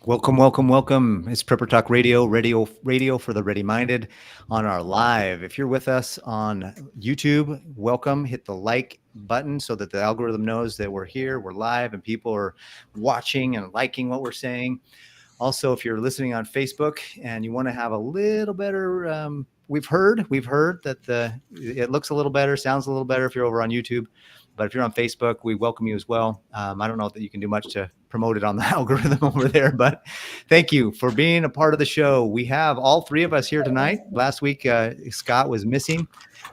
Welcome, welcome, welcome. It's Prepper Talk Radio for the ready-minded on our live. If you're with us on YouTube, welcome. Hit the like button so that the algorithm knows that we're here, we're live, and people are watching and liking what we're saying. Also, if you're listening on Facebook and you want to have a little better, we've heard that it looks a little better, sounds a little better if you're over on YouTube. But if you're on Facebook, we welcome you as well. I don't know that you can do much to promote it on the algorithm over there, but thank you for being a part of the show. We have all three of us here tonight. Last week, Scott was missing,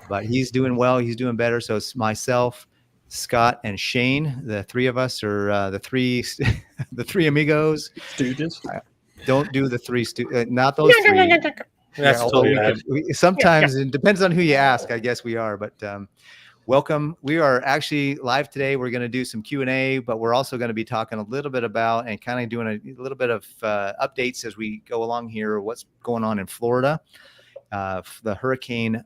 but he's doing well. He's doing better. So it's myself, Scott, and Shane. The three of us are the three the three amigos. Students. Don't do the three, not those three. That's totally sometimes it depends on who you ask. I guess we are, but welcome. We are actually live today. We're going to do some Q&A, but we're also going to be talking a little bit about and kind of doing a little bit of updates as we go along here. What's going on in Florida? The Hurricane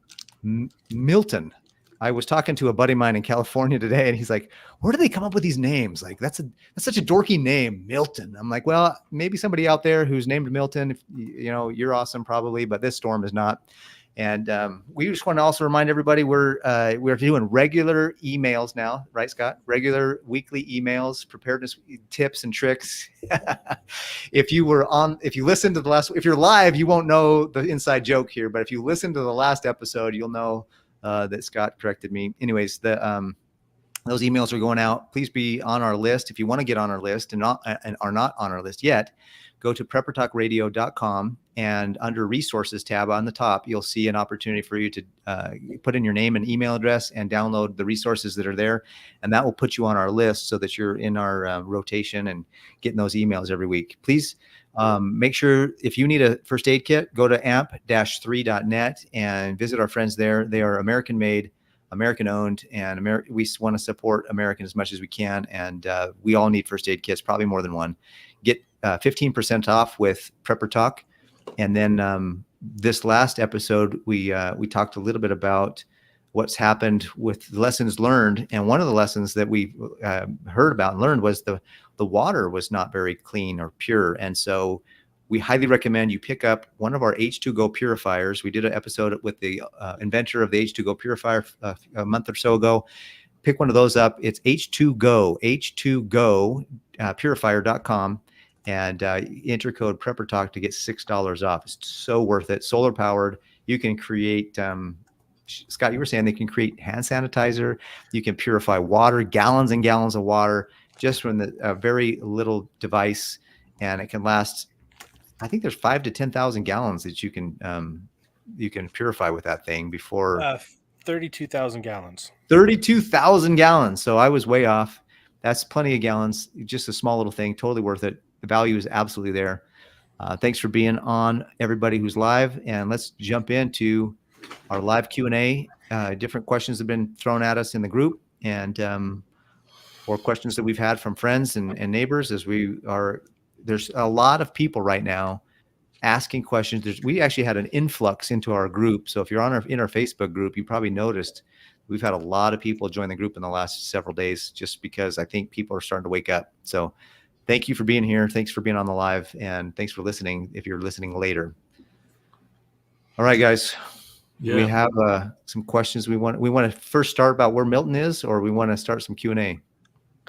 Milton. I was talking to a buddy of mine in California today, and he's like, "Where do they come up with these names? Like that's such a dorky name, Milton." I'm like, "Well, maybe somebody out there who's named Milton. If, you're awesome, probably, but this storm is not." And we just want to also remind everybody we're doing regular emails now, right, Scott? Regular weekly emails, preparedness tips and tricks. If you listened to the last, if you're live, you won't know the inside joke here, but if you listen to the last episode, you'll know that Scott corrected me. Anyways, those emails are going out. Please be on our list. If you want to get on our list and are not on our list yet, go to preppertalkradio.com, and under resources tab on the top, you'll see an opportunity for you to put in your name and email address and download the resources that are there. And that will put you on our list so that you're in our rotation and getting those emails every week. Please make sure if you need a first aid kit, go to amp-3.net and visit our friends there. They are American made, American owned, and we want to support American as much as we can. And we all need first aid kits, probably more than one. Get 15% off with Prepper Talk. And then this last episode, we talked a little bit about what's happened with lessons learned. And one of the lessons that we heard about and learned was the water was not very clean or pure. And so we highly recommend you pick up one of our H2Go purifiers. We did an episode with the inventor of the H2Go purifier a month or so ago. Pick one of those up. It's H2Go, H2Go, purifier.com. And enter code Prepper Talk to get $6 off. It's so worth it. Solar powered. You can create, Scott, you were saying they can create hand sanitizer. You can purify water, gallons and gallons of water, just from a very little device. And it can last, I think there's 5,000 to 10,000 gallons that you can purify with that thing before. 32,000 gallons. 32,000 gallons. So I was way off. That's plenty of gallons. Just a small little thing. Totally worth it. The value is absolutely there. Thanks for being on, everybody who's live. And let's jump into our live Q&A. Different questions have been thrown at us in the group, and or questions that we've had from friends and neighbors there's a lot of people right now asking questions. We actually had an influx into our group. So if you're in our Facebook group, you probably noticed we've had a lot of people join the group in the last several days, just because I think people are starting to wake up. So thank you for being here. Thanks for being on the live, and thanks for listening if you're listening later. All right, guys. Yeah. We have some questions. We want to first start about where Milton is, or we want to start some Q&A.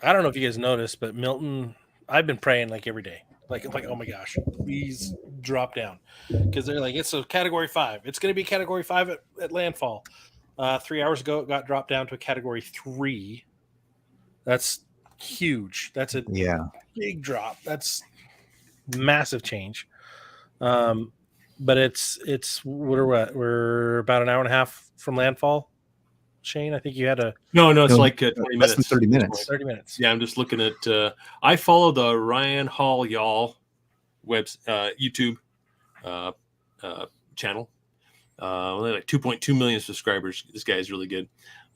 I don't know if you guys noticed, but Milton, I've been praying like every day. Like, oh my gosh, please drop down. Because they're like, it's a category 5. It's going to be category 5 at landfall. 3 hours ago, it got dropped down to a category 3. That's huge. That's a big drop. That's massive change. But it's we're about an hour and a half from landfall. Shane, I think you had a it's like 20 minutes. 30 minutes. 30 minutes. Yeah, I'm just looking at. I follow the Ryan Hall Y'all YouTube channel. Only like 2.2 million subscribers. This guy is really good.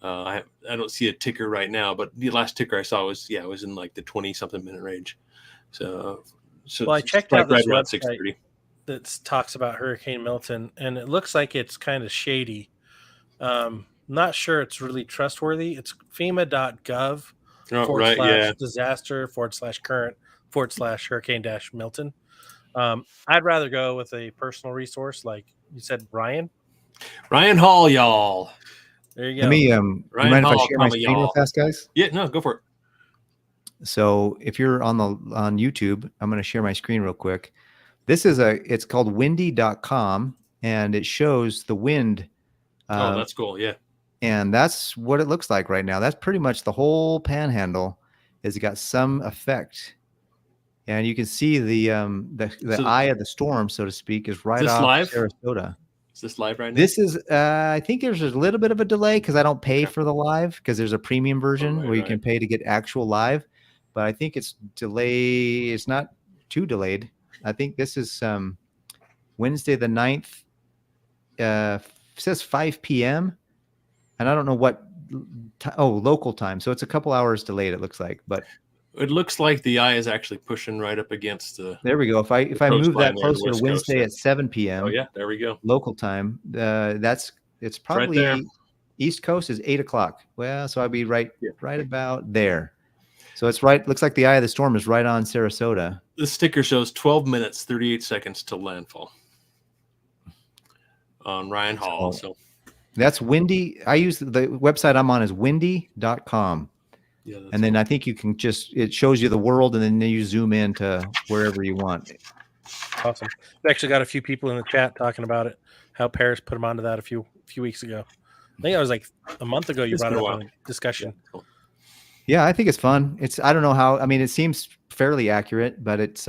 I don't see a ticker right now, but the last ticker I saw was in like the 20-something minute range. So I checked out this around website 6:30. that talks about Hurricane Milton, and it looks like it's kind of shady. Not sure it's really trustworthy. It's FEMA.gov /disaster /current /Hurricane-Milton. I'd rather go with a personal resource, like you said, Ryan. Ryan Hall, y'all. There you go. Let me, Ryan you mind if I Hall, share my comma, screen real y'all. fast, guys? Yeah, no, go for it. So if you're on YouTube, I'm going to share my screen real quick. This is it's called windy.com, and it shows the wind. Oh, that's cool. Yeah. And that's what it looks like right now. That's pretty much the whole panhandle. Is it got some effect, and you can see the So eye of the storm, so to speak, is right this off live? Sarasota. Is this live right now? This is I think there's a little bit of a delay because I don't pay Okay. for the live, because there's a premium version where you can pay to get actual live, but I think it's delay. It's not too delayed. I think this is Wednesday the 9th. Says 5 p.m. and I don't know what local time, so it's a couple hours delayed, it looks like. But it looks like the eye is actually pushing right up against the. there we go. If I move that closer to West Wednesday Coast, at 7 p.m. Oh yeah, there we go. Local time. It's probably right there. East Coast is 8 o'clock. Well, so I'd be right about there. So it's right. Looks like the eye of the storm is right on Sarasota. The sticker shows 12 minutes 38 seconds till landfall on Ryan Hall. So that's windy. I use the website I'm on is windy.com. Yeah, and then cool. I think you can it shows you the world, and then you zoom into wherever you want. Awesome. We actually got a few people in the chat talking about it, how Paris put them onto that a few weeks ago. I think it was like a month ago you brought it up on discussion. Yeah, cool. Yeah, I think it's fun. I don't know how, I mean, it seems fairly accurate, but it's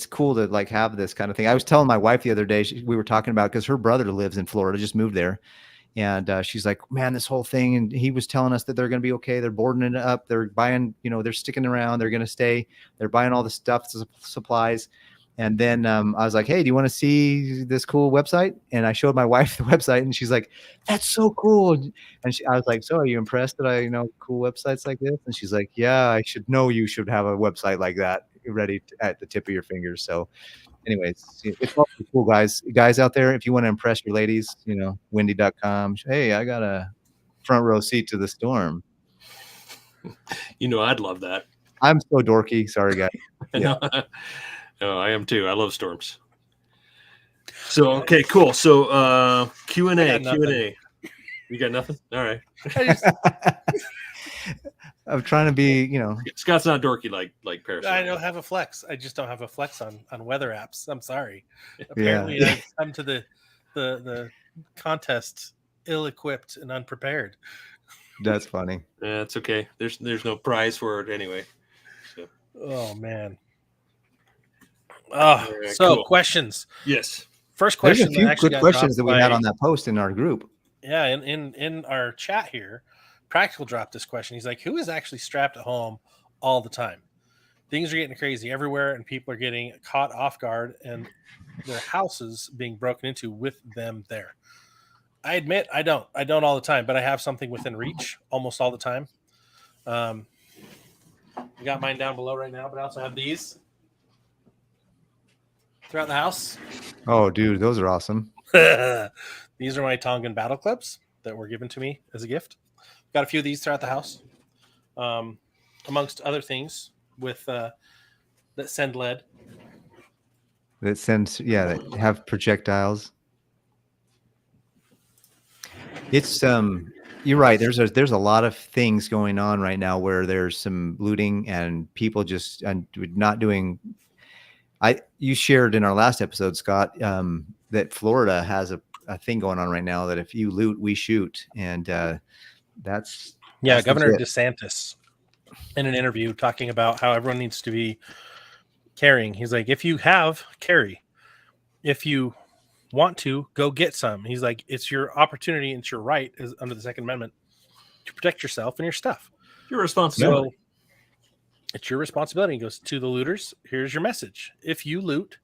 cool to like have this kind of thing. I was telling my wife the other day, we were talking about, because her brother lives in Florida, just moved there. And she's like, man, this whole thing. And he was telling us that they're going to be okay. They're boarding it up. They're buying, they're sticking around. They're going to stay. They're buying all the stuff, supplies. And then I was like, hey, do you want to see this cool website? And I showed my wife the website, and she's like, that's so cool. And I was like, so are you impressed that I know cool websites like this? And she's like, yeah, I should know you should have a website like that ready at the tip of your fingers. So anyways, it's all cool, guys out there. If you want to impress your ladies, windy.com. Hey, I got a front row seat to the storm. I'd love that. I'm so dorky. Sorry, guys. Yeah. Oh, I am too. I love storms. So, okay, cool. So, Q&A. You got nothing? All right. I'm trying to be, Scott's not dorky like Paris. I don't have a flex. I just don't have a flex on weather apps. I'm sorry. Apparently, I've come to the contest ill-equipped and unprepared. That's funny. Yeah, it's okay. There's no prize for it anyway. So. Oh man. Oh, right, so cool. Questions. Yes. First question. There's a few good questions that we had on that post in our group. Yeah, in our chat here, Practical dropped this question. He's like, who is actually strapped at home all the time? Things are getting crazy everywhere, and people are getting caught off guard, and their houses being broken into with them there. I admit I don't all the time, but I have something within reach almost all the time. I got mine down below right now, but I also have these throughout the house. Oh, dude, those are awesome. These are my Tongan battle clips that were given to me as a gift. Got a few of these throughout the house, amongst other things with that send lead. That have projectiles. It's you're right. There's a lot of things going on right now where there's some looting and people just not doing. You shared in our last episode, Scott, that Florida has a thing going on right now that if you loot, we shoot, and that's Governor DeSantis in an interview talking about how everyone needs to be carrying. He's like, if you have, carry. If you want to, go get some. He's like, it's your opportunity and it's your right as under the Second Amendment to protect yourself and your stuff. Your responsibility. So it's your responsibility. He goes, to the looters, here's your message. If you loot,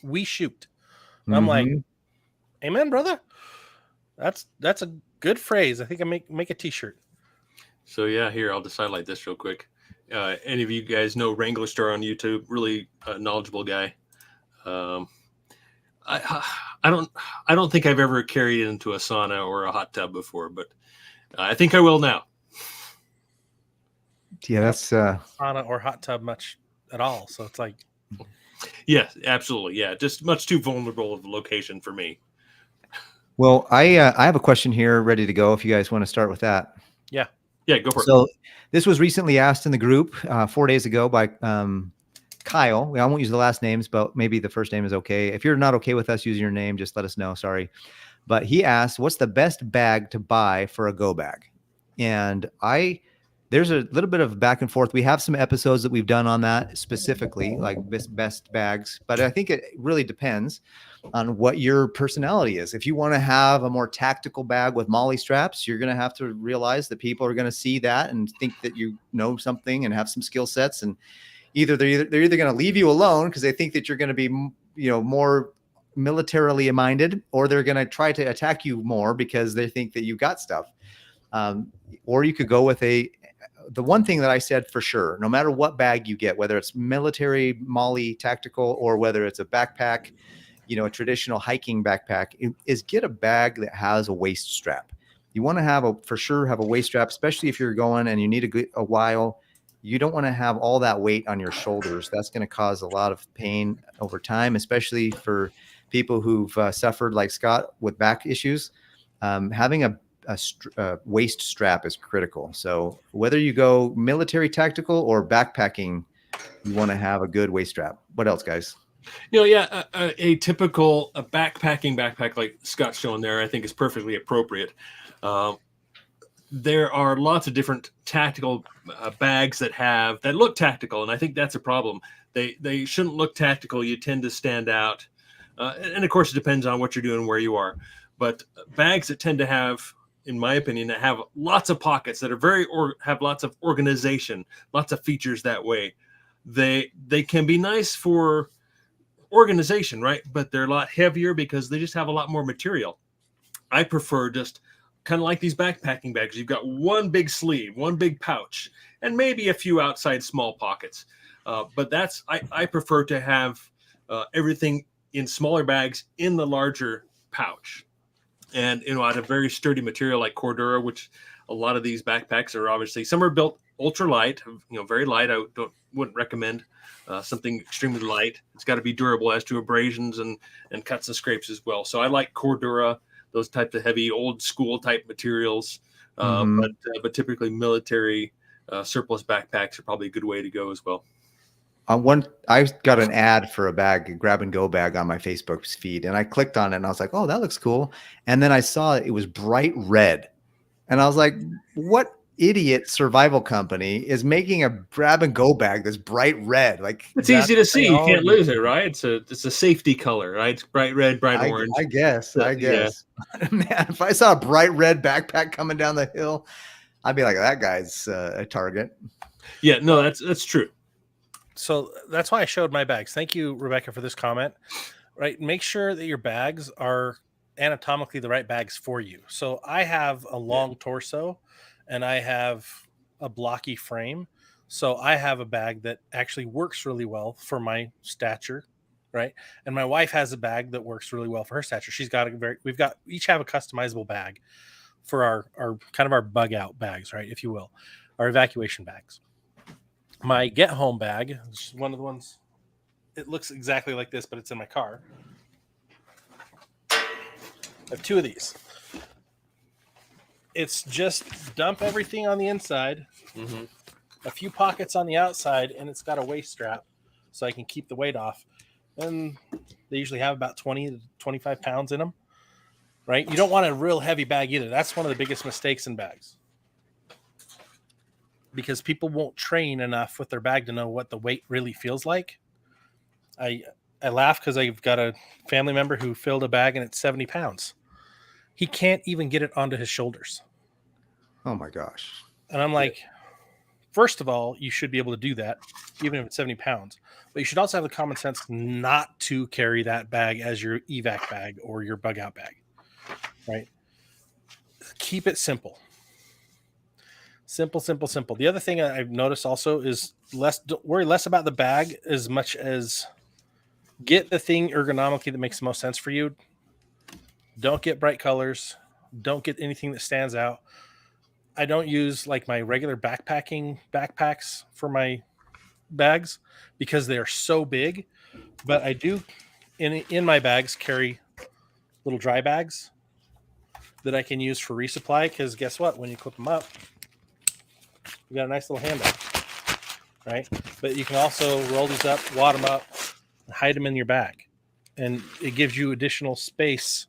we shoot. And I'm like, amen, brother. That's a good phrase. I think I make a t-shirt. So yeah, here, I'll just highlight this real quick. Any of you guys know Wrangler Star on YouTube? Really knowledgeable guy. I don't think I've ever carried it into a sauna or a hot tub before, but I think I will now. Yeah, that's sauna or hot tub much at all. So it's like Yes, absolutely. Yeah, just much too vulnerable of a location for me. Well, I have a question here ready to go if you guys want to start with that. Yeah. Yeah, go for it. So this was recently asked in the group 4 days ago by Kyle. I won't use the last names, but maybe the first name is okay. If you're not okay with us using your name, just let us know. Sorry. But he asked, what's the best bag to buy for a go bag? And there's a little bit of back and forth. We have some episodes that we've done on that specifically, like best bags, but I think it really depends on what your personality is. If you want to have a more tactical bag with molly straps, you're going to have to realize that people are going to see that and think that you know something and have some skill sets. And they're either going to leave you alone because they think that you're going to be, more militarily minded, or they're going to try to attack you more because they think that you got stuff. Or you could go with the one thing that I said for sure, no matter what bag you get, whether it's military, molly, tactical, or whether it's a backpack, a traditional hiking backpack, is get a bag that has a waist strap. You want to have a waist strap, especially if you're going and you need a while. You don't want to have all that weight on your shoulders. That's going to cause a lot of pain over time, especially for people who've suffered like Scott with back issues. Having a waist strap is critical. So whether you go military tactical or backpacking, you want to have a good waist strap. What else, guys? A typical backpacking backpack like Scott's showing there, I think is perfectly appropriate. There are lots of different tactical bags that look tactical, and I think that's a problem. They shouldn't look tactical. You tend to stand out, and of course it depends on what you're doing, where you are. But bags that tend to have, in my opinion, that have lots of pockets that are have lots of organization, lots of features that way. They can be nice for organization, right? But they're a lot heavier because they just have a lot more material. I prefer just kind of like these backpacking bags. You've got one big sleeve, one big pouch, and maybe a few outside small pockets. But I prefer to have everything in smaller bags in the larger pouch. And, out of very sturdy material like Cordura, which a lot of these backpacks are obviously, some are built ultra light, very light. I wouldn't recommend something extremely light. It's got to be durable as to abrasions and cuts and scrapes as well. So I like Cordura, those types of heavy old school type materials. But typically military surplus backpacks are probably a good way to go as well. I got an ad for a grab and go bag on my Facebook feed, and I clicked on it and I was like, oh, that looks cool. And then I saw it was bright red. And I was like, what idiot survival company is making a grab and go bag that's bright red? Like, it's easy to see. You can't lose it, right? It's a safety color, right? It's bright red, bright orange. I guess. Yeah. Man, if I saw a bright red backpack coming down the hill, I'd be like, that guy's a target. Yeah, no, that's true. So that's why I showed my bags. Thank you, Rebecca, for this comment. Right, make sure that your bags are anatomically the right bags for you. So I have a long torso, and I have a blocky frame. So I have a bag that actually works really well for my stature, right? And my wife has a bag that works really well for her stature. We've each have a customizable bag for our kind of our bug out bags, right? If you will, our evacuation bags. My get home bag is one of the ones. It looks exactly like this, but it's in my car. I have two of these. It's just dump everything on the inside, a few pockets on the outside, and it's got a waist strap so I can keep the weight off. And they usually have about 20 to 25 pounds in them, right? You don't want a real heavy bag either. That's one of the biggest mistakes in bags, because people won't train enough with their bag to know what the weight really feels like. I laugh because I've got a family member who filled a bag and it's 70 pounds. He can't even get it onto his shoulders. Oh my gosh. And I'm like, first of all, you should be able to do that, even if it's 70 pounds. But you should also have the common sense not to carry that bag as your evac bag or your bug out bag, right? Keep it simple. Simple. The other thing I've noticed also is worry less about the bag as much as get the thing ergonomically that makes the most sense for you. Don't get bright colors. Don't get anything that stands out. I don't use like my regular backpacks for my bags because they are so big. But I do in my bags carry little dry bags that I can use for resupply, because guess what? When you clip them up, you got a nice little handle, right? But you can also roll these up, wad them up, and hide them in your bag. And it gives you additional space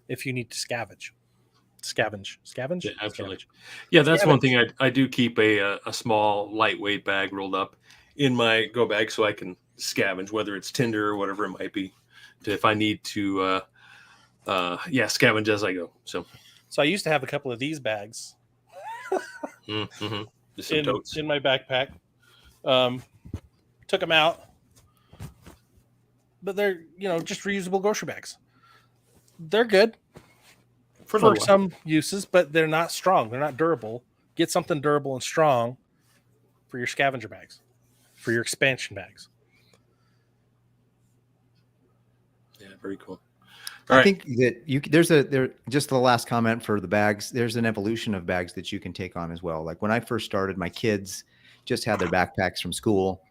if you need to scavenge. Yeah, absolutely. Yeah, that's one thing. I do keep a small lightweight bag rolled up in my go bag so I can scavenge, whether it's tinder or whatever it might be, if I need to scavenge as I go. So I used to have a couple of these bags in my backpack. Took them out, but they're just reusable grocery bags. They're good for some uses, but they're not strong. They're not durable. Get something durable and strong for your scavenger bags, for your expansion bags. Yeah, very cool. I think that there's just the last comment for the bags. There's an evolution of bags that you can take on as well. Like when I first started, my kids just had their backpacks from school.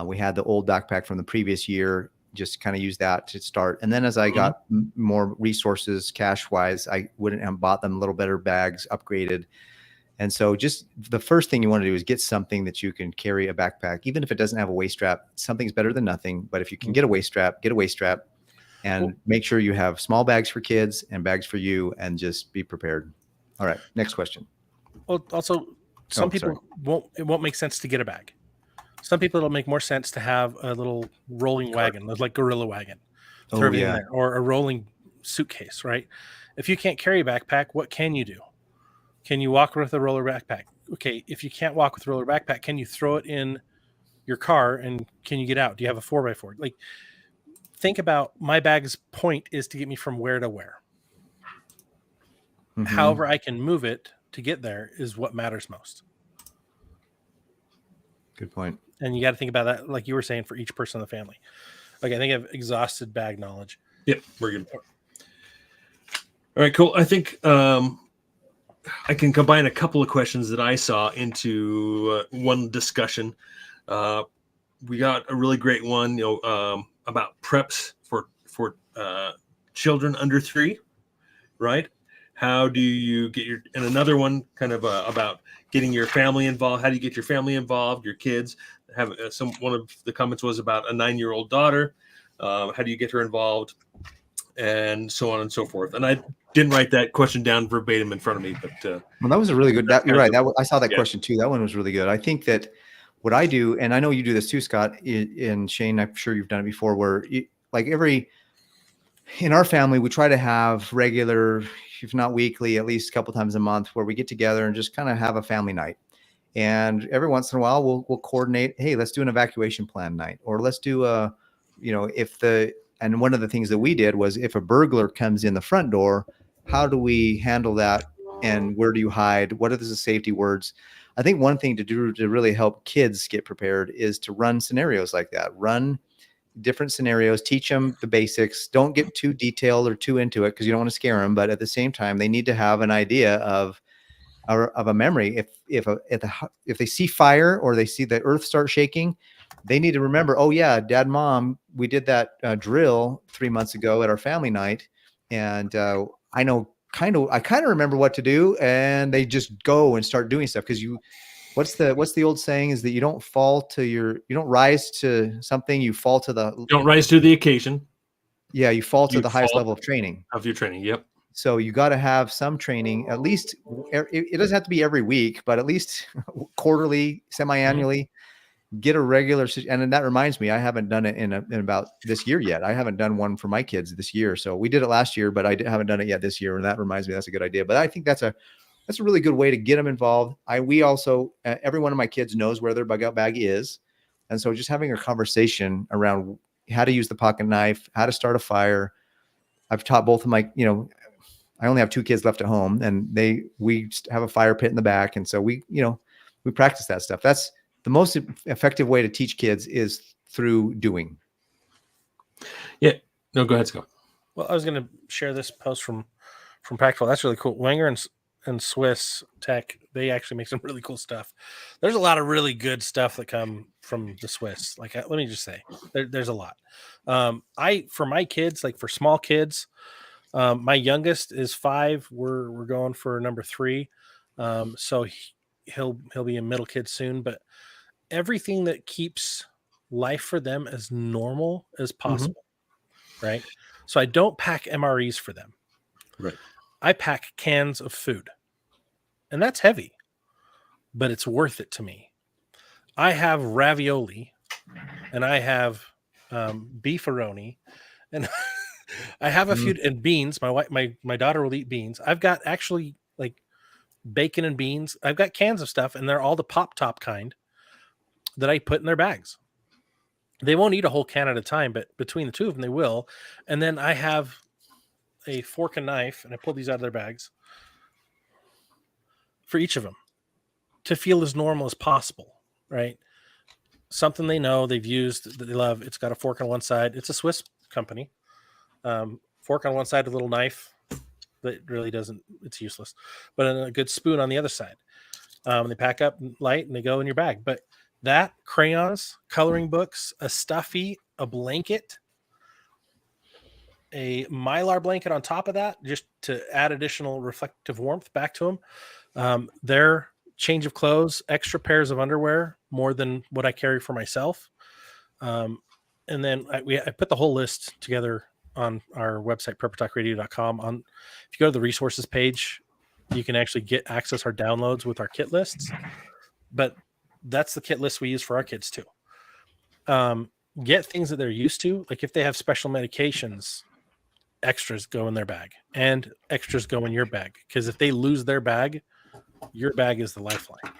We had the old backpack from the previous year, just kind of used that to start. And then as I got more resources cash wise, I wouldn't have bought them little better bags, upgraded. And so just the first thing you want to do is get something that you can carry a backpack, even if it doesn't have a waist strap. Something's better than nothing. But if you can get a waist strap, and make sure you have small bags for kids and bags for you, and just be prepared. All right. Next question. Well, also some people it won't make sense to get a bag. Some people it'll make more sense to have a little rolling wagon, like gorilla wagon, in there, or a rolling suitcase, right? If you can't carry a backpack, what can you do? Can you walk with a roller backpack? Okay, if you can't walk with a roller backpack, can you throw it in your car and can you get out? Do you have a 4x4? Like, think about my bag's point is to get me from where to where. However I can move it to get there is what matters most. Good point. And you got to think about that, like you were saying, for each person in the family. Like, I think I've exhausted bag knowledge. Yep, we're good. All right, cool. I think I can combine a couple of questions that I saw into one discussion. We got a really great one, about preps for children under 3, right? How do you get and another one kind of about getting your family involved. How do you get your family involved, your kids? One of the comments was about a 9-year-old daughter. How do you get her involved? And so on and so forth. And I didn't write that question down verbatim in front of me, but well, that was a really good. You're right. I saw that question too. That one was really good. I think that what I do, and I know you do this too, Scott, and Shane, I'm sure you've done it before, where in our family, we try to have regular, if not weekly, at least a couple times a month, where we get together and just kind of have a family night. And every once in a while, we'll coordinate. Hey, let's do an evacuation plan night, or let's do and one of the things that we did was, if a burglar comes in the front door, how do we handle that? And where do you hide? What are the safety words? I think one thing to do to really help kids get prepared is to run scenarios like that. Run different scenarios, teach them the basics. Don't get too detailed or too into it because you don't want to scare them. But at the same time, they need to have an idea of a memory. If they see fire or they see the earth start shaking, they need to remember, oh yeah, Dad, Mom, we did that drill 3 months ago at our family night. And I kind of remember what to do. And they just go and start doing stuff. Because what's the old saying is that you don't rise to something, you fall to don't rise to the occasion. Yeah. You fall to the highest level of training. Of your training. Yep. So you got to have some training, at least. It doesn't have to be every week, but at least quarterly, semi-annually. Get a regular, and then that reminds me, I haven't done it in about this year yet. I haven't done one for my kids this year. So we did it last year, but I haven't done it yet this year. And that reminds me, that's a good idea. But I think that's a really good way to get them involved. We also, every one of my kids knows where their bug out bag is. And so just having a conversation around how to use the pocket knife, how to start a fire. I've taught both of my, I only have 2 kids left at home, and we have a fire pit in the back. And so we practice that stuff. That's the most effective way to teach kids, is through doing. Yeah. No, go ahead, Scott. Well, I was going to share this post from Practical. That's really cool. Wanger and Swiss tech, they actually make some really cool stuff. There's a lot of really good stuff that come from the Swiss. Like, let me just say, there's a lot. For my kids, like for small kids, my youngest is 5. We're going for number 3. So he'll be a middle kid soon, but everything that keeps life for them as normal as possible. Right. So I don't pack MREs for them. Right. I pack cans of food, and that's heavy, but it's worth it to me. I have ravioli, and I have beefaroni, and I have a few and beans. My daughter will eat beans. I've got actually like bacon and beans. I've got cans of stuff, and they're all the pop top kind that I put in their bags. They won't eat a whole can at a time, but between the two of them, they will. And then I have a fork and knife, and I pull these out of their bags for each of them to feel as normal as possible, right? Something they know, they've used, that they love. It's got a fork on one side. It's a Swiss company. Fork on one side, a little knife that really doesn't, it's useless, but a good spoon on the other side. They pack up light and they go in your bag. But that, crayons, coloring books, a stuffy, a blanket, a Mylar blanket on top of that, just to add additional reflective warmth back to them. Their change of clothes, extra pairs of underwear, more than what I carry for myself. And then I put the whole list together on our website, preppertalkradio.com. If you go to the resources page, you can actually access our downloads with our kit lists. But that's the kit list we use for our kids too. Get things that they're used to. Like if they have special medications, extras go in their bag and extras go in your bag. Because if they lose their bag, your bag is the lifeline.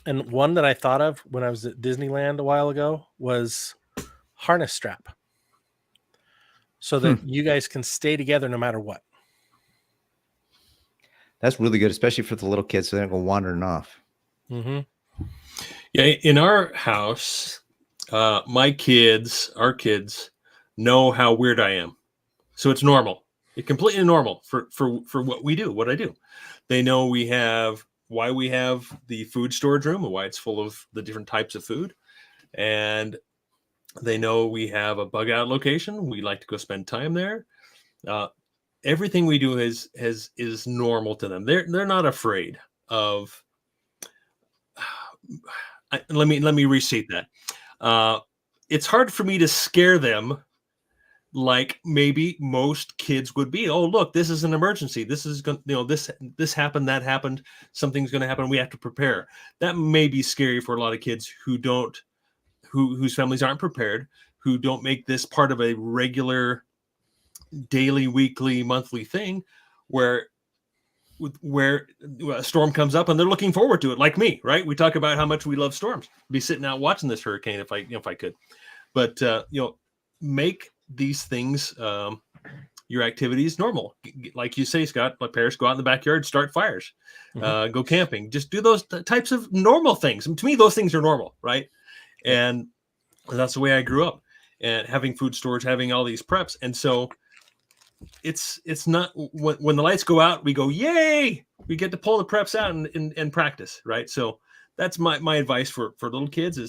And one that I thought of when I was at Disneyland a while ago was harness strap. So that you guys can stay together no matter what. That's really good, especially for the little kids, so they don't go wandering off. Mm-hmm. Yeah, in our house, our kids know how weird I am, so it's normal. It's completely normal for what we do, what I do. They know why we have the food storage room and why it's full of the different types of food, and they know we have a bug out location. We like to go spend time there. Everything we do is normal to them. They're not afraid of. Let me restate that. It's hard for me to scare them like maybe most kids would be. Oh, look, this is an emergency. This is going, this happened, that happened. Something's going to happen. We have to prepare. That may be scary for a lot of kids whose families aren't prepared, who don't make this part of a regular daily, weekly, monthly thing where a storm comes up and they're looking forward to it, like me, right? We talk about how much we love storms. I'd be sitting out watching this hurricane if I could. But make these things your activities normal. Like you say, Scott, my parents go out in the backyard, start fires, go camping, just do those types of normal things. And to me, those things are normal, right? And that's the way I grew up, and having food storage, having all these preps. And so it's not when the lights go out, we go, yay, we get to pull the preps out and practice. Right. So that's my advice for little kids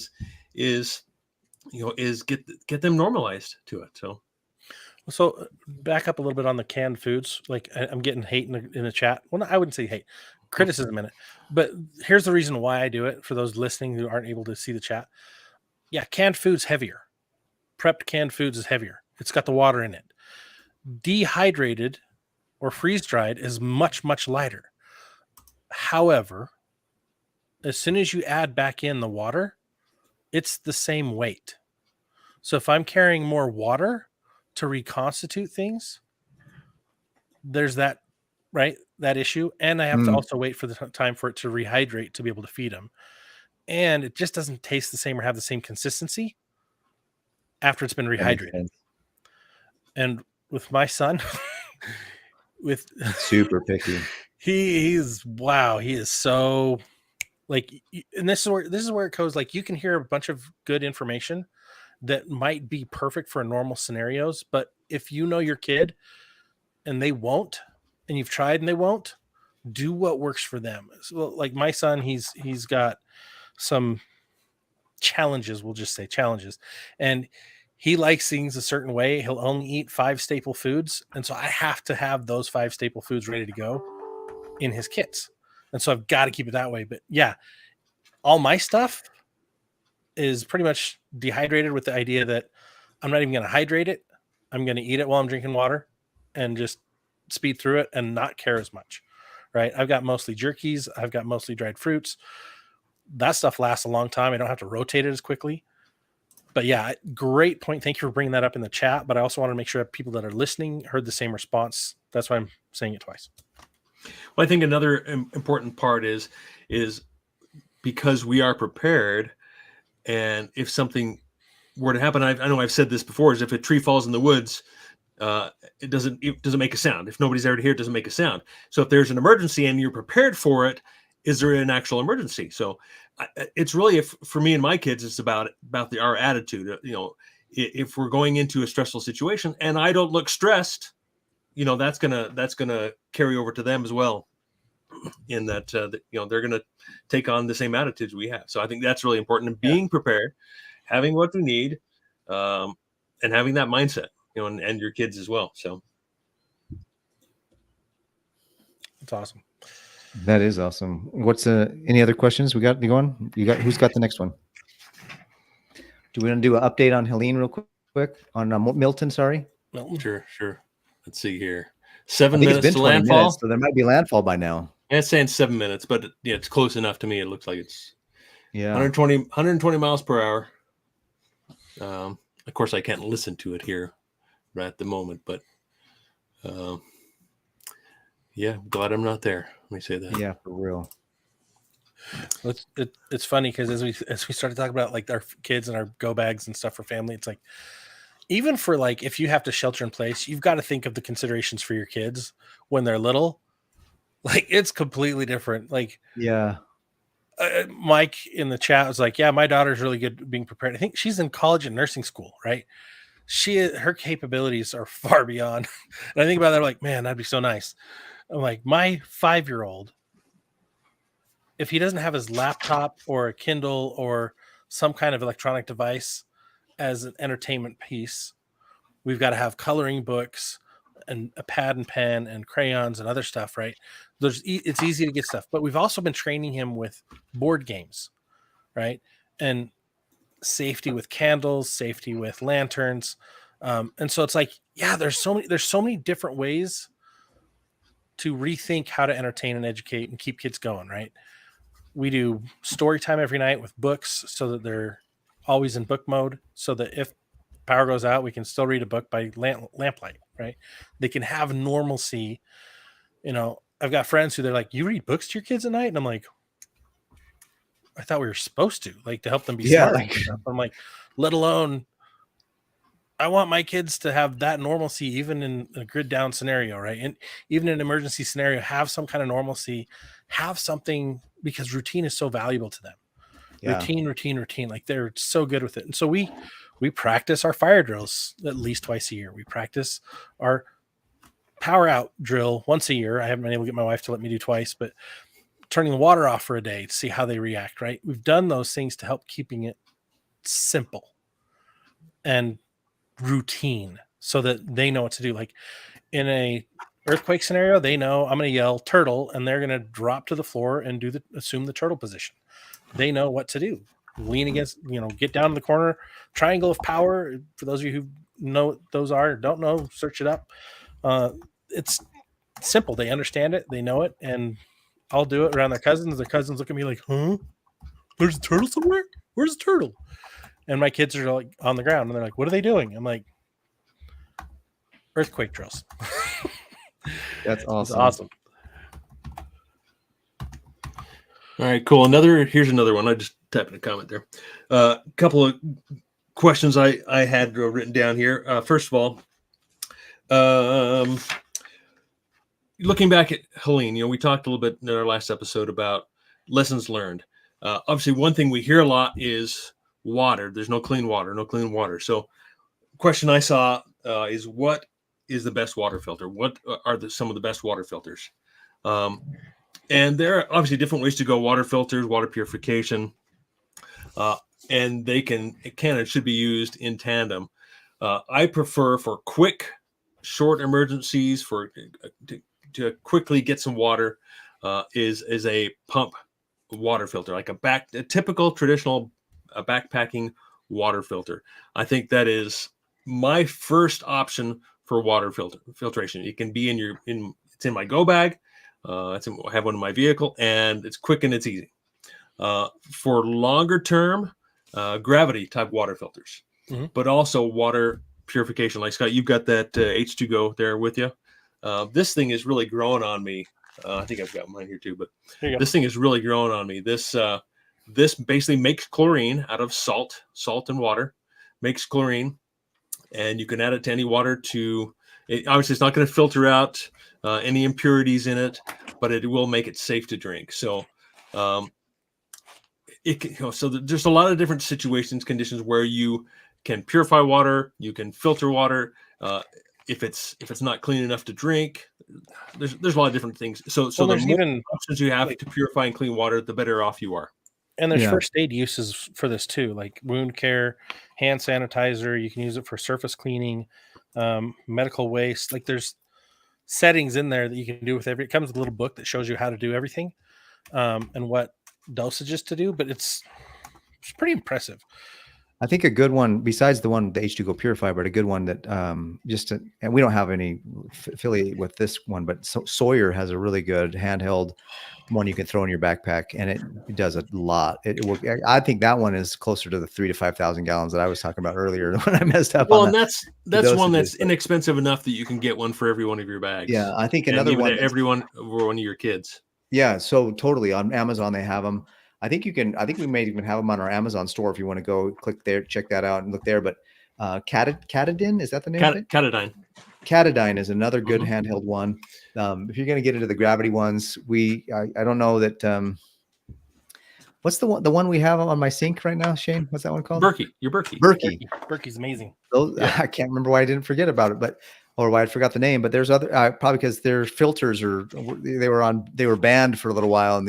is get them normalized to it. So back up a little bit on the canned foods. Like I'm getting hate in the chat. Well, I wouldn't say hate, criticism in it, but here's the reason why I do it for those listening who aren't able to see the chat. Yeah. Canned food's heavier. Prepped canned foods is heavier. It's got the water in it. Dehydrated or freeze-dried is much, much lighter. However, as soon as you add back in the water, it's the same weight. So if I'm carrying more water to reconstitute things, there's that, right? That issue. And I have to also wait for the time for it to rehydrate to be able to feed them. And it just doesn't taste the same or have the same consistency after it's been rehydrated. And with my son, with super picky, he is so like, and this is where it goes. Like you can hear a bunch of good information that might be perfect for normal scenarios, but if you know your kid and they won't, and you've tried and they won't, do what works for them. So, like my son, he's got some challenges, we'll just say challenges, and he likes things a certain way. He'll only eat 5 staple foods, and so I have to have those 5 staple foods ready to go in his kits, and so I've got to keep it that way. But yeah, all my stuff is pretty much dehydrated with the idea that I'm not even going to hydrate it. I'm going to eat it while I'm drinking water and just speed through it and not care as much, right? I've got mostly jerkies. I've got mostly dried fruits. That stuff lasts a long time. I don't have to rotate it as quickly. But yeah, great point. Thank you for bringing that up in the chat. But I also want to make sure that people that are listening heard the same response. That's why I'm saying it twice. Well, I think another important part is because we are prepared, and if something were to happen, I know I've said this before, is if a tree falls in the woods, it doesn't make a sound. If nobody's there to hear, it doesn't make a sound. So if there's an emergency and you're prepared for it, is there an actual emergency? So it's really, for me and my kids, it's about our attitude. If we're going into a stressful situation and I don't look stressed, that's gonna carry over to them as well. In that, they're gonna take on the same attitudes we have. So I think that's really important. And being prepared, having what we need, and having that mindset, and your kids as well. So it's awesome. That is awesome. What's any other questions we got going? Who's got the next one? Do we want to do an update on Helene real quick on Milton? Sorry. Milton. Sure. Let's see here. 7 minutes to landfall. Minutes, so there might be landfall by now. Yeah, it's saying 7 minutes, but yeah, it's close enough to me. It looks like it's 120 miles per hour. Of course, I can't listen to it here right at the moment, but yeah, glad I'm not there. Let me say that. Yeah, for real. It's funny because as we started talking about like our kids and our go bags and stuff for family, it's like even for like if you have to shelter in place, you've got to think of the considerations for your kids when they're little. Like it's completely different. Like Mike in the chat was like, yeah, my daughter's really good at being prepared. I think she's in college and nursing school, right? Her capabilities are far beyond. And I think about that, I'm like, man, that'd be so nice. I'm like, my 5-year-old, if he doesn't have his laptop or a Kindle or some kind of electronic device as an entertainment piece, we've got to have coloring books and a pad and pen and crayons and other stuff, right? It's easy to get stuff, but we've also been training him with board games, right? And safety with candles, safety with lanterns. And so it's like, yeah, there's so many different ways to rethink how to entertain and educate and keep kids going, right? We do story time every night with books so that they're always in book mode, so that if power goes out, we can still read a book by lamplight, right? They can have normalcy. I've got friends who they're like, you read books to your kids at night? And I'm like, I thought we were supposed to, like, to help them be smart. I'm like, let alone, I want my kids to have that normalcy, even in a grid down scenario, right? And even in an emergency scenario, have some kind of normalcy, have something, because routine is so valuable to them. Yeah. Routine. Like they're so good with it. And so we practice our fire drills at least twice a year. We practice our power out drill once a year. I haven't been able to get my wife to let me do twice, but turning the water off for a day to see how they react, right? We've done those things to help keeping it simple and routine so that they know what to do. Like in a earthquake scenario, they know I'm going to yell turtle and they're going to drop to the floor and assume the turtle position. They know what to do. Lean against, get down in the corner, triangle of power. For those of you who know what those are, or don't know, search it up. It's simple. They understand it. They know it. And I'll do it around their cousins. Their cousins look at me like, huh? There's a turtle somewhere? Where's the turtle? And my kids are like on the ground and they're like, what are they doing? I'm like, earthquake drills. That's awesome. It's awesome. All right, cool. Here's another one. I just typed in a comment there. A couple of questions I had written down here. First of all, looking back at Helene, we talked a little bit in our last episode about lessons learned. Obviously, one thing we hear a lot is water. There's no clean water. So question I saw is what is the best water filter? What are some of the best water filters? And there are obviously different ways to go. Water filters, water purification, and it can and should be used in tandem. I prefer for quick, short emergencies to quickly get some water is a pump water filter, like a typical traditional backpacking water filter. I think that is my first option for water filtration. It can be it's in my go bag. I have one in my vehicle, and it's quick and it's easy. For longer term, gravity type water filters, but also water purification. Like Scott, you've got that H2Go there with you. This thing is really growing on me. I think I've got mine here too, but this thing is really growing on me. This basically makes chlorine out of salt and water, makes chlorine, and you can add it to any water obviously it's not going to filter out any impurities in it, but it will make it safe to drink. So there's a lot of different situations, conditions where you can purify water, you can filter water. If it's not clean enough to drink, there's a lot of different things. So the more options you have to purify and clean water, the better off you are. And there's first aid uses for this too, like wound care, hand sanitizer. You can use it for surface cleaning, medical waste. Like there's settings in there that you can do with it comes with a little book that shows you how to do everything, and what dosages to do. But it's pretty impressive. I think a good one, besides the H2Go Purifier, but a good one that and we don't have any affiliate with this one, but Sawyer has a really good handheld one you can throw in your backpack, and it does a lot. I think that one is closer to the 3,000 to 5,000 gallons that I was talking about earlier when I messed up. Well, and that's one that's inexpensive enough that you can get one for every one of your bags. Yeah, I think another one, everyone over one of your kids. Yeah, so totally on Amazon they have them. I think we may even have them on our Amazon store if you want to go click there, check that out and look there. But Katadyn, is that the name of it? Katadyn is another good handheld one. If you're going to get into the gravity ones, I don't know that. What's the one we have on my sink right now, Shane? What's that one called? Berkey. Berkey's amazing. I can't remember why I didn't forget about it, or why I forgot the name. But there's other probably because their filters they were banned for a little while, and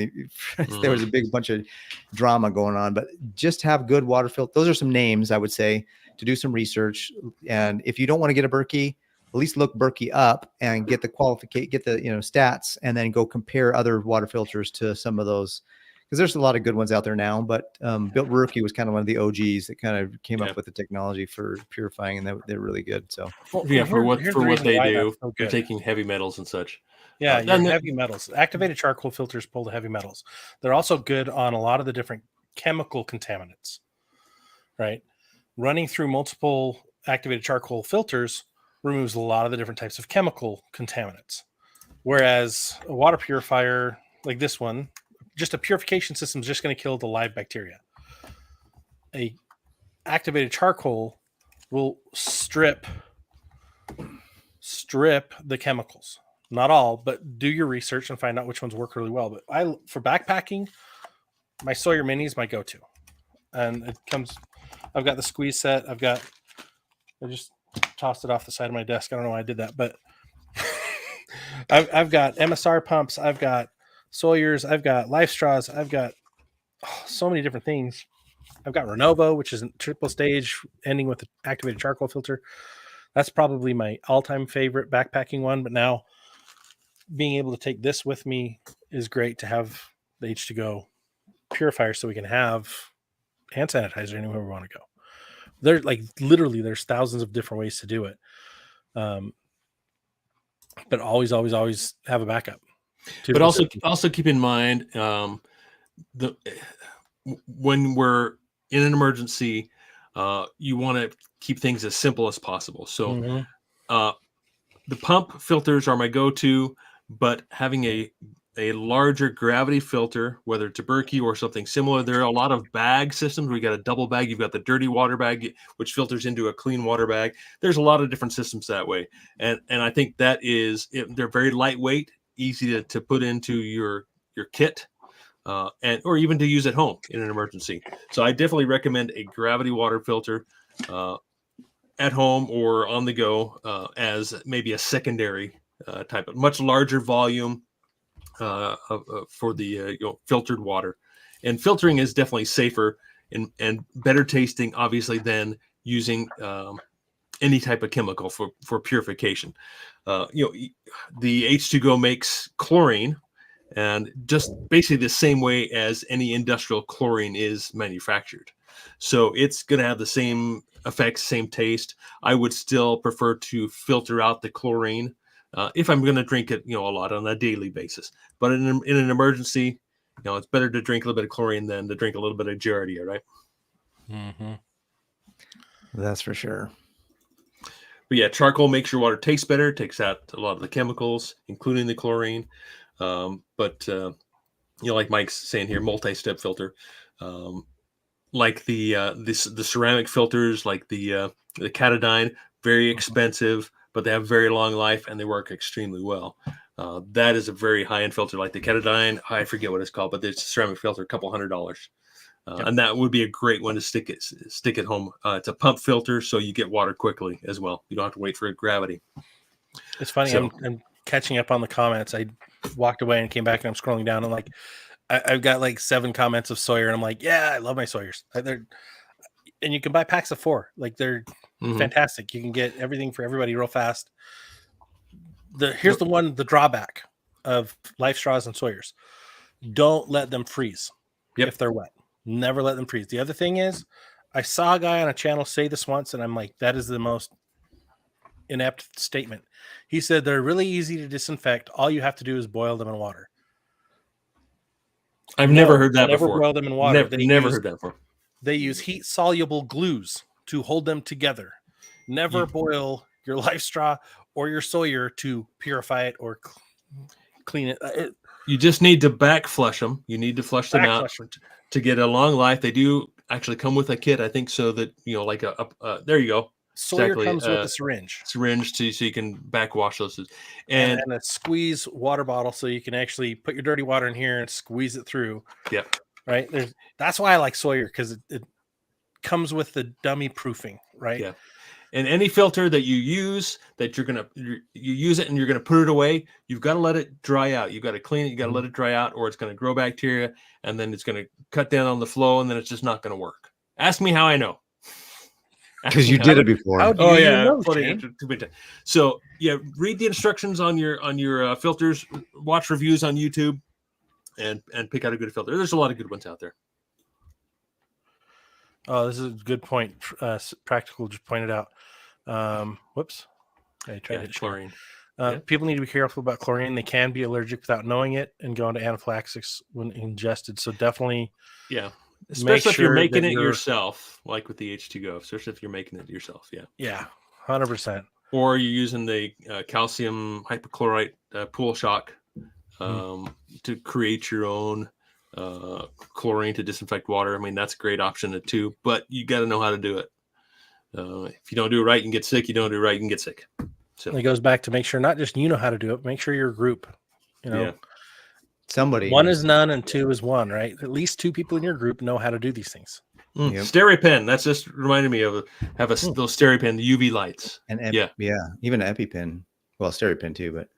there was a big bunch of drama going on. But just have good water filter. Those are some names I would say to do some research. And if you don't want to get a Berkey, at least look Berkey up and get the stats, and then go compare other water filters to some of those, because there's a lot of good ones out there now. But Berkey was kind of one of the OGs that kind of came up with the technology for purifying, and they're really good. So for what they do, they're taking heavy metals and such. Yeah, heavy metals. Activated charcoal filters pull the heavy metals. They're also good on a lot of the different chemical contaminants. Right, running through multiple activated charcoal filters removes a lot of the different types of chemical contaminants. Whereas a water purifier like this one, just a purification system is just going to kill the live bacteria. A activated charcoal will strip the chemicals. Not all, but do your research and find out which ones work really well. But for backpacking, my Sawyer Mini is my go-to. And I've got the squeeze set. I just tossed it off the side of my desk. I don't know why I did that, but I've got MSR pumps. I've got Sawyer's. I've got Life Straws. I've got so many different things. I've got Renovo, which is a triple stage ending with the activated charcoal filter. That's probably my all-time favorite backpacking one. But now being able to take this with me is great, to have the H2Go purifier so we can have hand sanitizer anywhere we want to go. There's thousands of different ways to do it. But always have a backup. But also keep in mind, when we're in an emergency, you want to keep things as simple as possible. So the pump filters are my go-to, but having a larger gravity filter, whether it's a Berkey or something similar, there are a lot of bag systems. We got a double bag. You've got the dirty water bag, which filters into a clean water bag. There's a lot of different systems that way. And I think they're very lightweight, easy to put into your kit, or even to use at home in an emergency. So I definitely recommend a gravity water filter. at home or on the go as maybe a secondary type of much larger volume for the filtered water. And filtering is definitely safer and better tasting, obviously, than using any type of chemical for purification. The H2Go makes chlorine, and just basically the same way as any industrial chlorine is manufactured. So it's going to have the same effects, same taste. I would still prefer to filter out the chlorine if I'm going to drink it, a lot on a daily basis. But in an emergency, it's better to drink a little bit of chlorine than to drink a little bit of Giardia, right? Mm-hmm. That's for sure. But yeah, charcoal makes your water taste better, takes out a lot of the chemicals, including the chlorine. But like Mike's saying here, multi-step filter, like the ceramic filters, like the Catadine, very expensive, but they have very long life and they work extremely well. That is a very high-end filter, like the Catadine. I forget what it's called, but it's a ceramic filter, a couple $100. And that would be a great one to stick at home. It's a pump filter, so you get water quickly as well. You don't have to wait for gravity. It's funny. So, I'm catching up on the comments. I walked away and came back, and I'm scrolling down, and like I've got like 7 comments of Sawyer, and I'm like, yeah, I love my Sawyers. And you can buy packs of 4. Like they're fantastic. You can get everything for everybody real fast. Here's the drawback of Life Straws and Sawyers. Don't let them freeze if they're wet. Never let them freeze. The other thing is, I saw a guy on a channel say this once, and I'm like, that is the most inept statement. He said they're really easy to disinfect. All you have to do is boil them in water. I've never heard that never before. Boil them in water. Never heard that before. They use heat-soluble glues to hold them together. Never boil your Life Straw or your Sawyer to purify it or clean it. You just need to back flush them. You need to flush them out to get a long life. They do actually come with a kit, I think, so that like there you go. Sawyer comes with a syringe so you can backwash those, and a squeeze water bottle, so you can actually put your dirty water in here and squeeze it through. Yep. Right. That's why I like Sawyer, because it comes with the dummy proofing. Right. Yeah. And any filter that you use, that you use it and you're gonna put it away, you've got to let it dry out. You've got to clean it. You got to let it dry out, or it's going to grow bacteria, and then it's going to cut down on the flow, and then it's just not going to work. Ask me how I know. Because you did it before. Oh yeah. So yeah, read the instructions on your filters. Watch reviews on YouTube, and pick out a good filter. There's a lot of good ones out there. Oh, this is a good point. Practical just pointed out. Whoops. I tried to hit chlorine. People need to be careful about chlorine. They can be allergic without knowing it and go into anaphylaxis when ingested. So definitely, especially if you're making it yourself, like with the H2Go. Especially if you're making it yourself, 100%. Or you're using the calcium hypochlorite pool shock to create your own chlorine to disinfect water. I mean, that's a great option too, but you got to know how to do it. If you don't do it right, you can get sick. You don't do it right, you can get sick. So it goes back to make sure not just you know how to do it, make sure your group, somebody. 1 is none and 2 is 1, right? At least 2 people in your group know how to do these things. SteriPen. That's just reminded me of those SteriPen, the UV lights. And even an EpiPen. Well, SteriPen too, but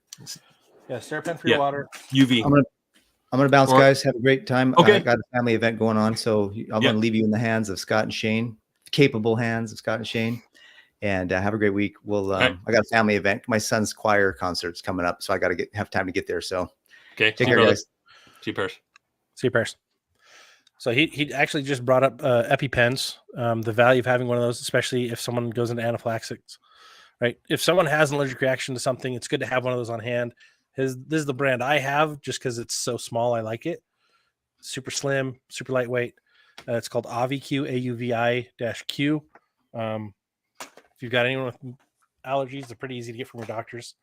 SteriPen for your water. UV. I'm gonna bounce, guys. Have a great time. Okay. I got a family event going on, so I'm gonna leave you in the hands of Scott and Shane, capable hands of Scott and Shane. And have a great week. I got a family event. My son's choir concert's coming up, so I got to have time to get there. So, take care, guys. See you, Pairs. So he actually just brought up EpiPens. The value of having one of those, especially if someone goes into anaphylaxis, right? If someone has an allergic reaction to something, it's good to have one of those on hand. This is the brand I have, just because it's so small. I like it. Super slim, super lightweight. It's called AUVI-Q, AUVI-Q. If you've got anyone with allergies, they're pretty easy to get from your doctors.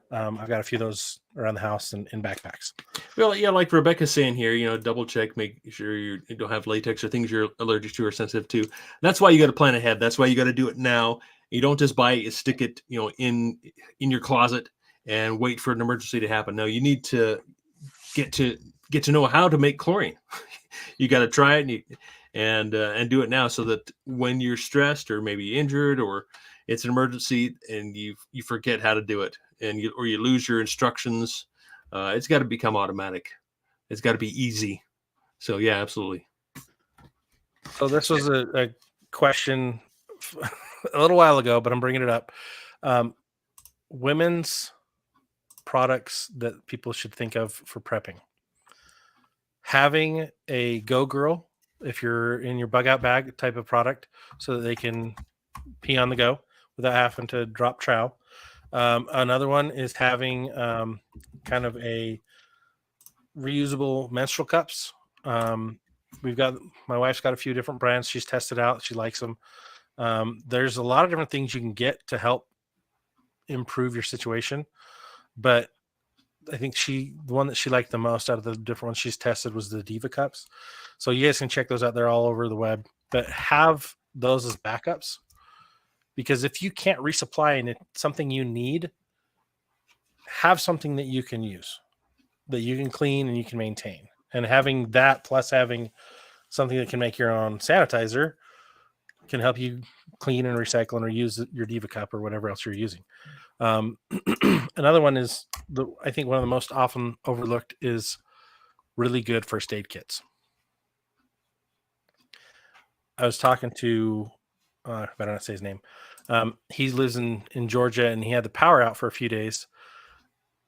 I've got a few of those around the house and in backpacks. Well, yeah, like Rebecca's saying here, double check, make sure you don't have latex or things you're allergic to or sensitive to. That's why you got to plan ahead. That's why you got to do it now. You don't just buy it, stick it, in your closet and wait for an emergency to happen. No, you need to get to know how to make chlorine. You got to try it and do it now, so that when you're stressed or maybe injured or it's an emergency and you forget how to do it, and you lose your instructions. It's got to become automatic. It's got to be easy. So yeah, absolutely. So this was a question a little while ago, but I'm bringing it up. Women's products that people should think of for prepping. Having a Go Girl, if you're in your bug out bag type of product, so that they can pee on the go without having to drop trow. Another one is having kind of a reusable menstrual cups. My wife's got a few different brands she's tested out. She likes them. There's a lot of different things you can get to help improve your situation, but I think the one that she liked the most out of the different ones she's tested was the Diva cups. So you guys can check those out. They're all over the web, but have those as backups, because if you can't resupply and it's something you need, have something that you can use, that you can clean and you can maintain. And having that plus having something that can make your own sanitizer can help you clean and recycle and reuse your Diva cup or whatever else you're using. Another one is I think one of the most often overlooked is really good first aid kits. I was talking to, I better not say his name. He lives in Georgia, and he had the power out for a few days.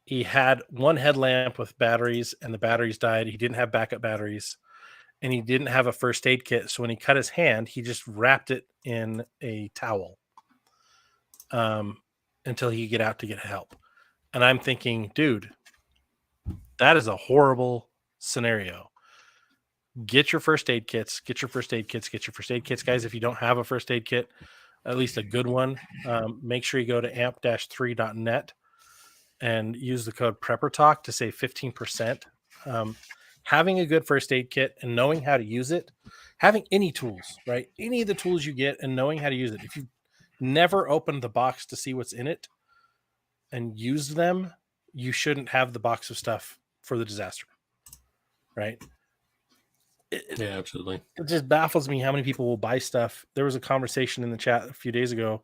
He had one headlamp with batteries, and the batteries died. He didn't have backup batteries, and he didn't have a first aid kit. So when he cut his hand, he just wrapped it in a towel until he could get out to get help. And I'm thinking, dude, that is a horrible scenario. Get your first aid kits, guys. If you don't have a first aid kit, at least a good one, make sure you go to amp-3.net and use the code PrepperTalk to save 15%. Having a good first aid kit and knowing how to use it, having any tools, right? Any of the tools you get and knowing how to use it. If you never opened the box to see what's in it and used them, you shouldn't have the box of stuff for the disaster, right? Yeah, absolutely. It just baffles me how many people will buy stuff. There was a conversation in the chat a few days ago,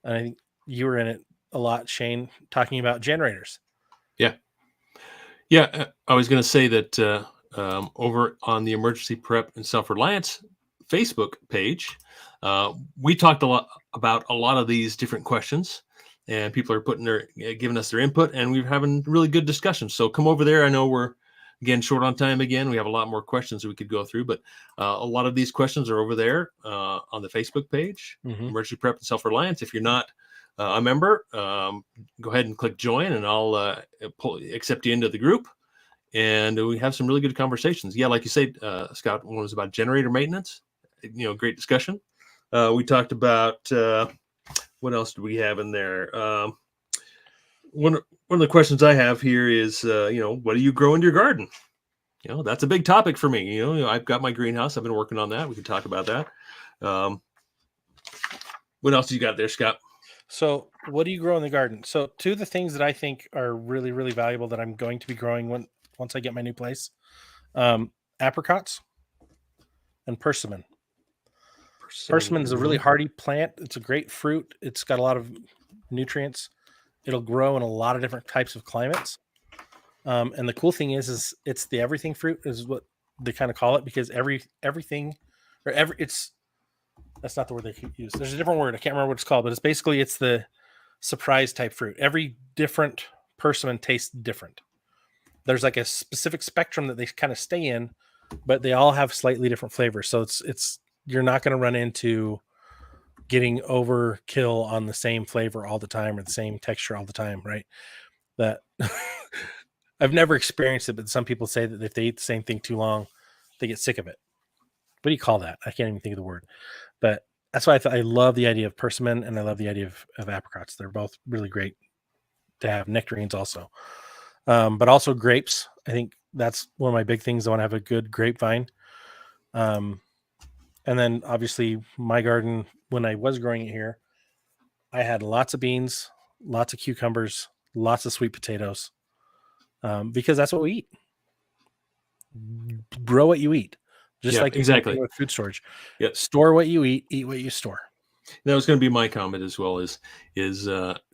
and I think you were in it a lot, Shane, talking about generators. Yeah. I was going to say that over on the Emergency Prep and Self-Reliance Facebook page, we talked a lot about a lot of these different questions, and people are giving us their input, and we're having really good discussions. So come over there. I know we're again short on time. Again, we have a lot more questions that we could go through, but a lot of these questions are over there on the Facebook page, Emergency Prep and Self-Reliance. If you're not a member, go ahead and click join, and I'll accept you into the group. And we have some really good conversations. Yeah, like you said, Scott, one was about generator maintenance. Great discussion. We talked about what else do we have in there? One of the questions I have here is, what do you grow in your garden? That's a big topic for me. I've got my greenhouse. I've been working on that. We can talk about that. What else do you got there, Scott? So what do you grow in the garden? So two of the things that I think are really, really valuable that I'm going to be growing once I get my new place, apricots and persimmon. Persimmon is a really hardy plant. It's a great fruit. It's got a lot of nutrients. It'll grow in a lot of different types of climates. And the cool thing is it's the everything fruit is what they kind of call it, because that's not the word they use. There's a different word. I can't remember what it's called, but it's the surprise type fruit. Every different persimmon tastes different. There's like a specific spectrum that they kind of stay in, but they all have slightly different flavors. So you're not going to run into getting overkill on the same flavor all the time or the same texture all the time, right? That I've never experienced it, but some people say that if they eat the same thing too long, they get sick of it. What do you call that? I can't even think of the word. But that's why I love the idea of persimmon, and I love the idea of apricots. They're both really great to have. Nectarines also. But also grapes. I think that's one of my big things. I want to have a good grapevine. And then obviously my garden, when I was growing it here, I had lots of beans, lots of cucumbers, lots of sweet potatoes, because that's what we eat. Grow what you eat. Just like exactly with food storage. Yep. Store what you eat what you store. That was going to be my comment as well. Is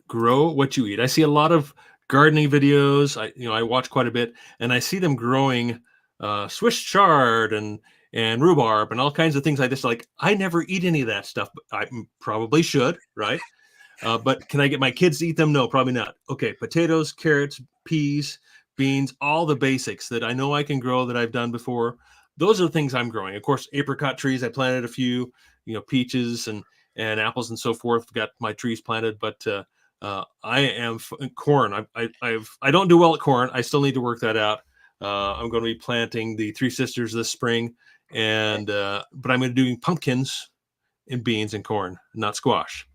grow what you eat. I see a lot of gardening videos. I watch quite a bit, and I see them growing Swiss chard and rhubarb and all kinds of things like this. Like, I never eat any of that stuff, but I probably should, right? But can I get my kids to eat them? No, probably not. Okay, potatoes, carrots, peas, beans, all the basics that I know I can grow that I've done before. Those are the things I'm growing. Of course, apricot trees, I planted a few, peaches and apples and so forth. Got my trees planted, but I am corn. I don't do well at corn. I still need to work that out. I'm going to be planting the Three Sisters this spring, and but I'm going to be doing pumpkins and beans and corn, not squash.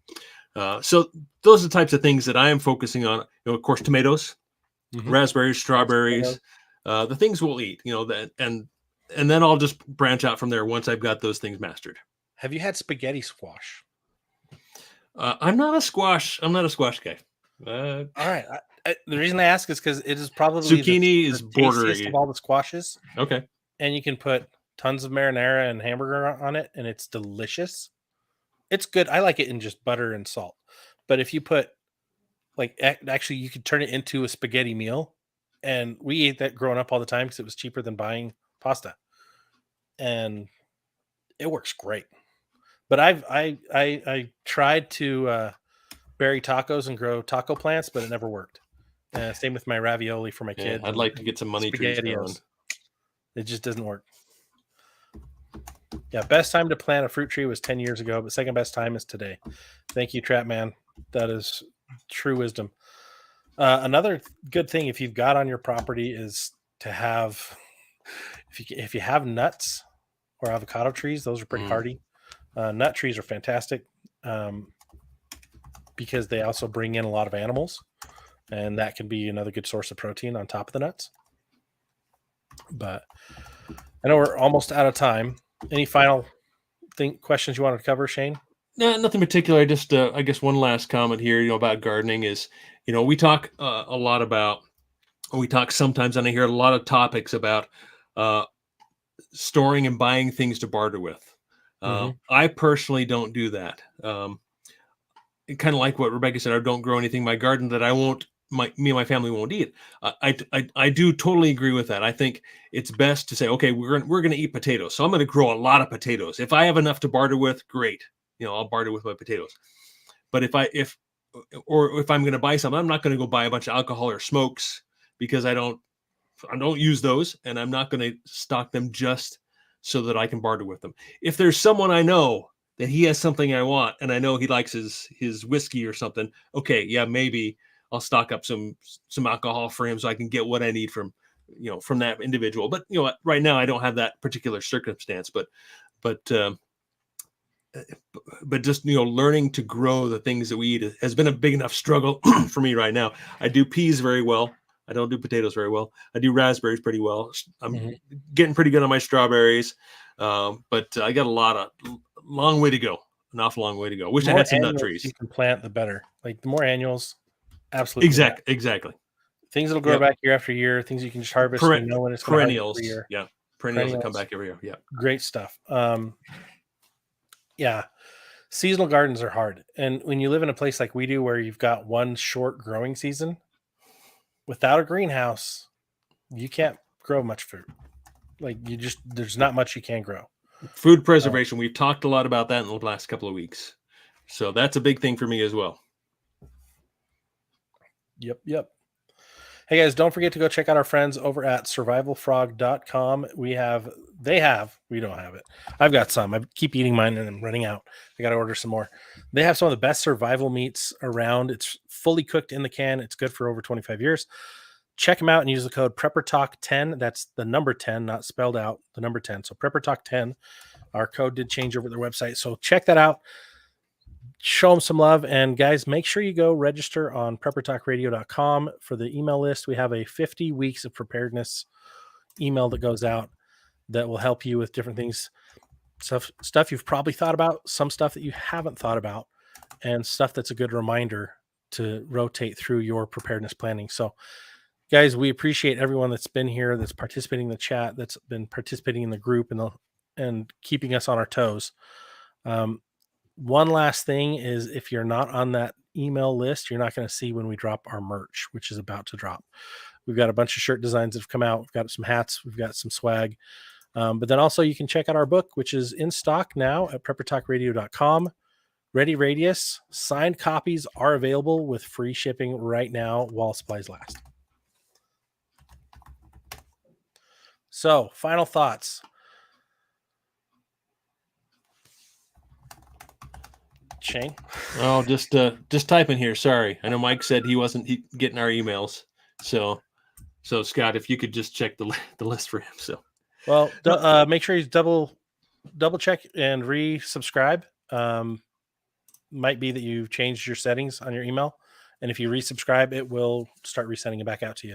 So those are the types of things that I am focusing on. Of course, tomatoes, raspberries, strawberries, the things we'll eat. And then I'll just branch out from there once I've got those things mastered. Have you had spaghetti squash? I'm not a squash guy. All right. The reason I ask is because it is probably zucchini is the bordery tastiest of all the squashes. Okay. And you can put tons of marinara and hamburger on it, and it's delicious. It's good. I like it in just butter and salt. But if you put, actually, you could turn it into a spaghetti meal. And we ate that growing up all the time because it was cheaper than buying pasta. And it works great. But I tried to bury tacos and grow taco plants, but it never worked. Same with my ravioli for my kids. I'd like to get some money trees going. It just doesn't work. Yeah, best time to plant a fruit tree was 10 years ago, but second best time is today. Thank you, Trap Man. That is true wisdom. Another good thing if you've got on your property is to have, if you have nuts or avocado trees, those are pretty hardy. Nut trees are fantastic because they also bring in a lot of animals, and that can be another good source of protein on top of the nuts. But I know we're almost out of time. Any final questions you want to cover, Shane? No, nothing particular. Just I guess one last comment here, about gardening is, we talk a lot about, we talk sometimes, and I hear a lot of topics about storing and buying things to barter with. I personally don't do that. Kind of like what Rebecca said, I don't grow anything in my garden that me and my family won't eat. I do totally agree with that. I think it's best to say, okay, we're going to eat potatoes, so I'm going to grow a lot of potatoes. If I have enough to barter with, great. I'll barter with my potatoes. But if I'm going to buy something, I'm not going to go buy a bunch of alcohol or smokes because I don't use those, and I'm not going to stock them just so that I can barter with them. If there's someone I know that he has something I want, and I know he likes his whiskey or something, okay, yeah, maybe I'll stock up some alcohol for him so I can get what I need from that individual. But right now I don't have that particular circumstance. But just learning to grow the things that we eat has been a big enough struggle for me right now. I do peas very well. I don't do potatoes very well. I do raspberries pretty well. I'm getting pretty good on my strawberries, but I got long way to go. An awful long way to go. Wish I had some nut trees. You can plant, the better. Like the more annuals, absolutely. Exactly. Things that'll grow back year after year. Things you can just harvest. When it's perennials. Every year. Yeah, perennials that come back every year. Yeah, great stuff. Yeah, seasonal gardens are hard, and when you live in a place like we do, where you've got one short growing season, without a greenhouse, you can't grow much fruit. There's not much you can grow. Food preservation. We've talked a lot about that in the last couple of weeks. So that's a big thing for me as well. Yep. Hey guys, don't forget to go check out our friends over at survivalfrog.com. We don't have it. I've got some. I keep eating mine and I'm running out. I got to order some more. They have some of the best survival meats around. It's fully cooked in the can. It's good for over 25 years. Check them out and use the code PrepperTalk10. That's the number 10, not spelled out, the number 10. So PrepperTalk10. Our code did change over their website. So check that out. Show them some love. And guys, make sure you go register on preppertalkradio.com for the email list. We have a 50 weeks of preparedness email that goes out that will help you with different things. Stuff you've probably thought about, some stuff that you haven't thought about, and stuff that's a good reminder to rotate through your preparedness planning. So guys, we appreciate everyone that's been here, that's participating in the chat, that's been participating in the group and keeping us on our toes. One last thing is, if you're not on that email list, you're not going to see when we drop our merch, which is about to drop. We've got a bunch of shirt designs that have come out. We've got some hats. We've got some swag. But then also you can check out our book, which is in stock now at preppertalkradio.com. Ready Radius. Signed copies are available with free shipping right now while supplies last. So, final thoughts. Shane? Oh, just type in here. Sorry. I know Mike said he wasn't getting our emails. So Scott, if you could just check the list for him. So, well, make sure you double check and resubscribe. Might be that you've changed your settings on your email, and if you resubscribe, it will start resending it back out to you.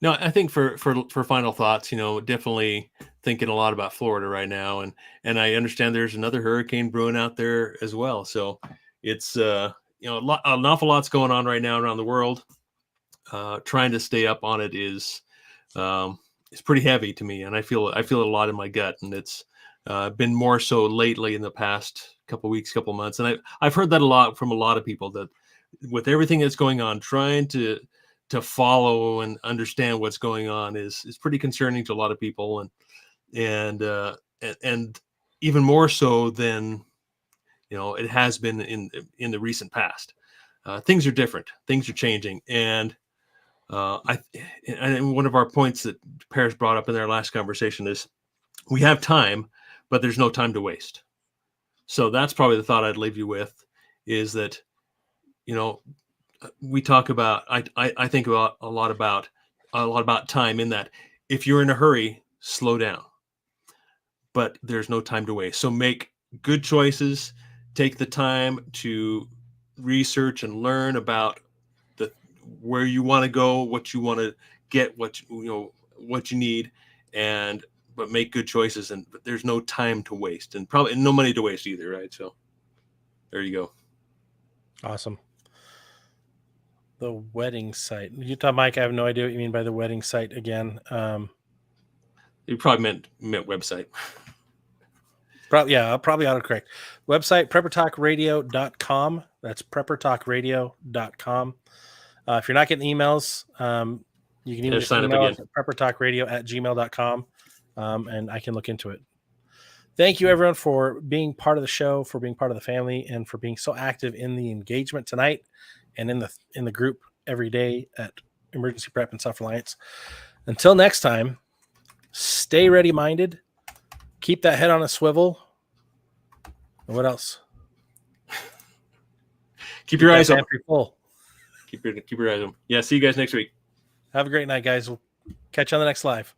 No, I think for final thoughts, definitely thinking a lot about Florida right now, and I understand there's another hurricane brewing out there as well. So it's an awful lot's going on right now around the world. Trying to stay up on it is pretty heavy to me, and I feel it a lot in my gut, and it's been more so lately in the past couple weeks, couple months, and I've heard that a lot from a lot of people, that with everything that's going on, trying to follow and understand what's going on is pretty concerning to a lot of people, and even more so than it has been in the recent past. Things are different, things are changing, and one of our points that Paris brought up in their last conversation is we have time, but there's no time to waste. So that's probably the thought I'd leave you with, is that we talk about, I think about a lot about time, in that if you're in a hurry, slow down, but there's no time to waste. So make good choices, take the time to research and learn about where you want to go, what you want to get, what you need, but make good choices, but there's no time to waste, and probably no money to waste either, right? So there you go. Awesome. The wedding site. Utah Mike, I have no idea what you mean by the wedding site again. You probably meant website. Probably autocorrect. Website, preppertalkradio.com. That's preppertalkradio.com. If you're not getting emails, you can even just email us at preppertalkradio@gmail.com, and I can look into it. Thank you, everyone, for being part of the show, for being part of the family, and for being so active in the engagement tonight and in the group every day at Emergency Prep and Self-Reliance. Until next time, stay ready-minded, keep that head on a swivel, and what else? Keep your eyes open. Full. Keep your eyes open. Yeah, see you guys next week. Have a great night, guys. We'll catch you on the next live.